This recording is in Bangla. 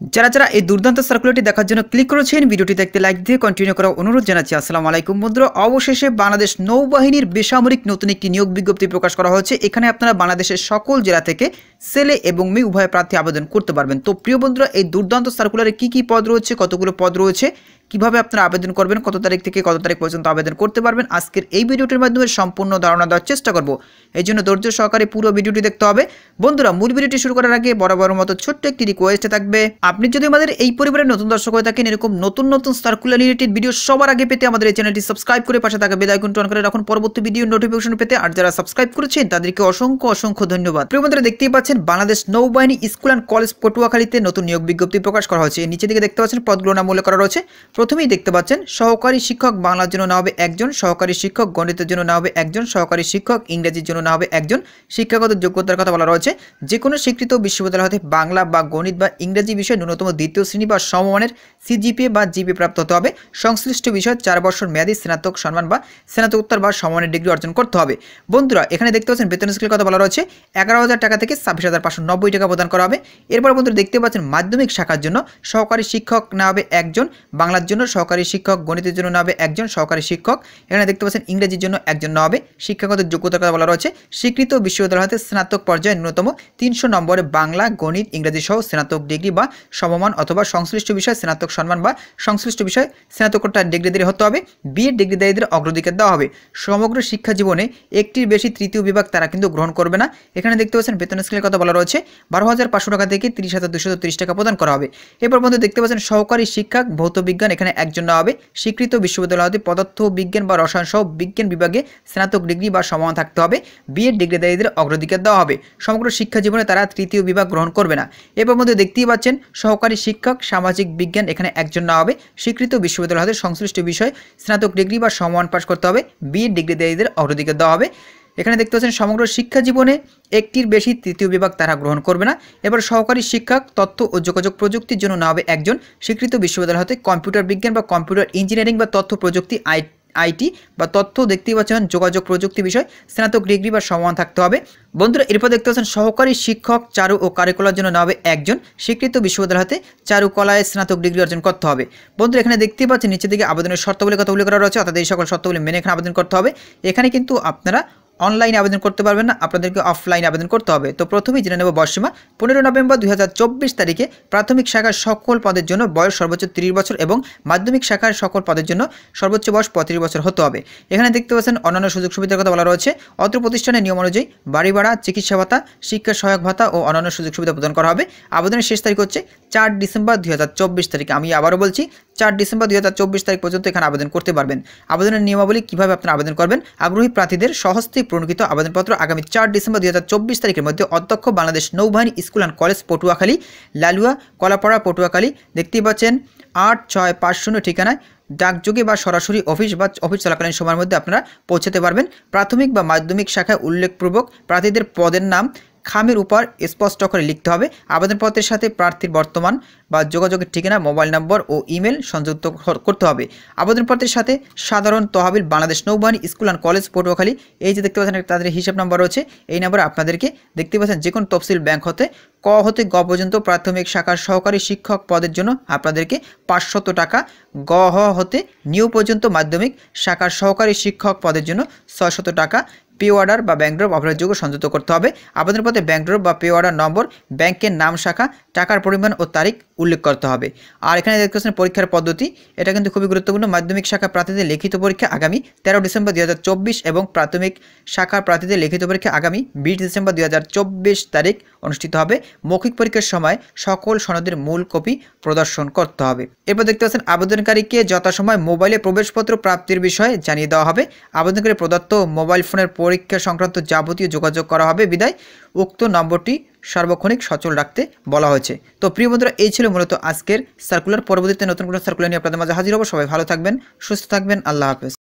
যারা এই দুর্দান্ত সার্কুলারটি দেখার জন্য ক্লিক করেছেন, ভিডিওটি দেখতে লাইক দিয়ে কন্টিনিউ করার অনুরোধ জানাচ্ছি। আসসালামু আলাইকুম বন্ধুরা, অবশেষে বাংলাদেশ নৌবাহিনীর বেসামরিক নতুন একটি নিয়োগ বিজ্ঞপ্তি প্রকাশ করা হয়েছে। এখানে আপনারা বাংলাদেশের সকল জেলা থেকে ছেলে এবং মেয়ে উভয় প্রার্থী আবেদন করতে পারবেন। তো প্রিয় বন্ধুরা, এই দুর্দান্ত সার্কুলারে কি পদ রয়েছে, কতগুলো পদ রয়েছে, কিভাবে আপনারা আবেদন করবেন, কত তারিখ থেকে কত তারিখ পর্যন্ত আবেদন করতে পারবেন, আজকের এই ভিডিওটির মাধ্যমে সম্পূর্ণ ধারণা দেওয়ার চেষ্টা করব। এই জন্য ধৈর্য সহকারে পুরো ভিডিওটি দেখতে হবে। বন্ধুরা, মূল ভিডিওটি শুরু করার আগে বরাবর মতো ছোট্ট একটি রিকোয়েস্ট থাকবে, আপনি যদি আমাদের এই পরিবারের নতুন দর্শক হয়ে থাকেন, এরকম নতুন সার্কুলার রিলেটেড ভিডিও সবার আগে পেতে আমাদের এই চ্যানেলটি সাবস্ক্রাইব করে পাশে থাকা বেল আইকনটি অন করে রাখুন পরবর্তী ভিডিও নোটিফিকেশন পেতে। আর যারা সাবস্ক্রাইব করেছেন তাদেরকে অসংখ্য ধন্যবাদ। প্রিয় বন্ধুরা, দেখতেই পাচ্ছেন বাংলাদেশ নৌবাহিনী স্কুল অ্যান্ড কলেজ পটুয়াখালীতে নতুন নিয়োগ বিজ্ঞপ্তি প্রকাশ করা হয়েছে। নিচে দিকে দেখতে পাচ্ছেন পদগুলোর নাম উল্লেখ করা রয়েছে। প্রথমেই দেখতে পাচ্ছেন সহকারী শিক্ষক বাংলার জন্য নেওয়া হবে একজন, সহকারী শিক্ষক গণিতের জন্য নেওয়া হবে একজন, সহকারী শিক্ষক ইংরেজির জন্য নেওয়া হবে একজন। শিক্ষাগত যোগ্যতার কথা বলা রয়েছে, যে কোনো স্বীকৃত বিশ্ববিদ্যালয় হতে বাংলা বা গণিত বা ইংরেজি বিষয়ে ন্যূনতম দ্বিতীয় শ্রেণী বা সমমানের সিজিপিএ বা জিপিএ প্রাপ্ত হতে হবে। সংশ্লিষ্ট বিষয় 4 বছর মেয়াদী স্নাতক সম্মান বা স্নাতকোত্তর বা সমমানের ডিগ্রি অর্জন করতে হবে। বন্ধুরা, এখানে দেখতে পাচ্ছেন বেতন স্কেলের কথা বলা রয়েছে 11,000 টাকা থেকে 26,590 টাকা প্রদান করা হবে। এরপর বন্ধুরা দেখতে পাচ্ছেন মাধ্যমিক শাখার জন্য সহকারী শিক্ষক নেওয়া হবে একজন, বাংলার জন্য সহকারী শিক্ষক, গণিতের জন্য নেওয়া হবে একজন সহকারী শিক্ষক। এখানে দেখতে পাচ্ছেন ইংরেজির জন্য একজন নেওয়া হবে। শিক্ষাগত যোগ্যতার কথা বলা রয়েছে, স্বীকৃত বিশ্ববিদ্যালয় হতে স্নাতক পর্যায়ে ন্যূনতম 300 নম্বরে বাংলা, গণিত, ইংরেজি সহ স্নাতক ডিগ্রি বা সমমান অথবা সংশ্লিষ্ট বিষয় স্নাতক সম্মান বা সংশ্লিষ্ট বিষয় স্নাতকোত্তর ডিগ্রিধারী হতে হবে। বিএড ডিগ্রিধারীদের অগ্রাধিকার দেওয়া হবে। সমগ্র শিক্ষা জীবনে একটির বেশি তৃতীয় বিভাগ তারা কিন্তু গ্রহণ করবে না। এখানে দেখতে পাচ্ছেন বেতন স্কেলের কথা বলা রয়েছে 12,500 টাকা থেকে 30,230 টাকা প্রদান করা হবে। এরপর বন্ধু দেখতে পাচ্ছেন সহকারী শিক্ষক ভৌত বিজ্ঞান, এখানে একজন নেওয়া হবে। স্বীকৃত বিশ্ববিদ্যালয় হতে পদার্থ বিজ্ঞান বা রসায়ন সহ বিজ্ঞান বিভাগে স্নাতক ডিগ্রি বা সমান থাকতে হবে। বিএড ডিগ্রিধারীদের অগ্রাধিকার দেওয়া হবে। সমগ্র শিক্ষা জীবনে তারা তৃতীয় বিভাগ গ্রহণ করবে না। এরপর মধ্যে দেখতেই পাচ্ছেন সহকারী শিক্ষক সামাজিক বিজ্ঞান, এখানে একজন নেওয়া হবে। স্বীকৃত বিশ্ববিদ্যালয় হতে সংশ্লিষ্ট বিষয় স্নাতক ডিগ্রি বা সমান পাশ করতে হবে। বিএড ডিগ্রিধারীদের অগ্রাধিকার দেওয়া হবে। এখানে দেখতে পাচ্ছেন সমগ্র শিক্ষা জীবনে একটির বেশি তৃতীয় বিভাগ তারা গ্রহণ করবে না। এবার সহকারী শিক্ষক তথ্য ও যোগাযোগ প্রযুক্তির জন্য নেওয়া হবে একজন। স্বীকৃত বিশ্ববিদ্যালয় হতে কম্পিউটার বিজ্ঞান বা কম্পিউটার ইঞ্জিনিয়ারিং বা তথ্য প্রযুক্তি আইটি বা তথ্য দেখতেই পাচ্ছেন যোগাযোগ প্রযুক্তি বিষয় স্নাতক ডিগ্রি বা সমান থাকতে হবে। বন্ধুরা, এরপর দেখতে পাচ্ছেন সহকারী শিক্ষক চারু ও কারিকুলার জন্য নেওয়া হবে একজন। স্বীকৃত বিশ্ববিদ্যালয় হতে চারুকলায় স্নাতক ডিগ্রি অর্জন করতে হবে। বন্ধুরা, এখানে দেখতেই পাচ্ছেন নিচের দিকে আবেদনের শর্তাবলীর কথা উল্লেখ করা রয়েছে, অর্থাৎ এই সকল শর্তাবলী মেনে এখানে আবেদন করতে হবে। এখানে কিন্তু আপনারা অনলাইনে আবেদন করতে পারবেন না, আপনাদেরকে অফলাইনে আবেদন করতে হবে। তো প্রথমেই জেনে নেব বয়সসীমা। 15 নভেম্বর 2024 তারিখে প্রাথমিক শাখার সকল পদের জন্য বয়স সর্বোচ্চ 30 বছর এবং মাধ্যমিক শাখার সকল পদের জন্য সর্বোচ্চ বয়স 35 বছর হতে হবে। এখানে দেখতে পাচ্ছেন অন্যান্য সুযোগ সুবিধার কথা বলা রয়েছে। অত্র প্রতিষ্ঠানের নিয়ম অনুযায়ী বাড়ি ভাড়া, চিকিৎসা ভাতা, শিক্ষা সহায়ক ভাতা ও অন্যান্য সুযোগ সুবিধা প্রদান করা হবে। আবেদনের শেষ তারিখ হচ্ছে 4 ডিসেম্বর 2024 তারিখে। আমি আবারও বলছি 4 ডিসেম্বর 2024 তারিখ পর্যন্ত এখানে আবেদন করতে পারবেন। আবেদনের নিয়মাবলী কীভাবে আপনারা আবেদন করবেন, আগ্রহী প্রার্থীদের স্বহস্তে প্রণীত আবেদনপত্র আগামী 4 ডিসেম্বর 2024 তারিখের মধ্যে অধ্যক্ষ বাংলাদেশ নৌবাহিনী school and college Patuakhali, Lalua, Kalapara, Patuakhali দেখতেই পাচ্ছেন 8650 ঠিকানায় ডাকযোগে বা সরাসরি অফিস চলাকালীন সময়ের মধ্যে আপনারা পৌঁছাতে পারবেন। প্রাথমিক বা মাধ্যমিক শাখায় উল্লেখপূর্বক প্রার্থীদের পদের নাম খামের উপর স্পষ্ট করে লিখতে হবে। আবেদনপত্রের সাথে প্রার্থীর বর্তমান বা যোগাযোগের ঠিকানা, মোবাইল নম্বর ও ইমেল সংযুক্ত করতে হবে। আবেদনপত্রের সাথে সাধারণ তহবিল বাংলাদেশ নৌবাহিনী স্কুল অ্যান্ড কলেজ পটুয়াখালী, এই যে দেখতে পাচ্ছেন তাদের হিসাব নাম্বার রয়েছে, এই নাম্বারে আপনাদেরকে দেখতে পাচ্ছেন যে কোনো তফসিল ব্যাংক হতে ক হতে গ পর্যন্ত প্রাথমিক শাখার সহকারী শিক্ষক পদের জন্য আপনাদেরকে 500 টাকা, গ হ হতে নিউ পর্যন্ত মাধ্যমিক শাখার সহকারী শিক্ষক পদের জন্য 600 টাকা পে অর্ডার বা ব্যাংক ড্রপ অপরাধযোগ্য সংযুক্ত করতে হবে। আবেদনপত্রে ব্যাংক ড্রপ বা পে অর্ডার নম্বর, ব্যাংকের নাম, শাখা, টাকার পরিমাণ ও তারিখ উল্লেখ করতে হবে। আর এখানে দেখতে পাচ্ছেন পরীক্ষার পদ্ধতি, এটা কিন্তু খুবই গুরুত্বপূর্ণ। মাধ্যমিক শাখা প্রার্থীদের লিখিত পরীক্ষা আগামী 13 ডিসেম্বর 2024 এবং প্রাথমিক শাখার প্রার্থীদের লিখিত পরীক্ষা আগামী 20 ডিসেম্বর 2024 তারিখ অনুষ্ঠিত হবে। মৌখিক পরীক্ষার সময় সকল সনদের মূল কপি প্রদর্শন করতে হবে। এরপর দেখতে পাচ্ছেন আবেদনকারীকে যথাসময় মোবাইলে প্রবেশপত্র প্রাপ্তির বিষয়ে জানিয়ে দেওয়া হবে। আবেদনকারী প্রদত্ত মোবাইল ফোনের পরীক্ষা সংক্রান্ত যাবতীয় যোগাযোগ করা হবে বিধায় উক্ত নম্বরটি সার্বক্ষণিক সচল রাখতে বলা হয়েছে। তো প্রিয় বন্ধুরা, এই ছিল মূলত আজকের সার্কুলার। পরবর্তীতে নতুন কোনো সার্কুলার নিয়ে আপনাদের মাঝে হাজির হব। সবাই ভালো থাকবেন, সুস্থ থাকবেন। আল্লাহ হাফেজ।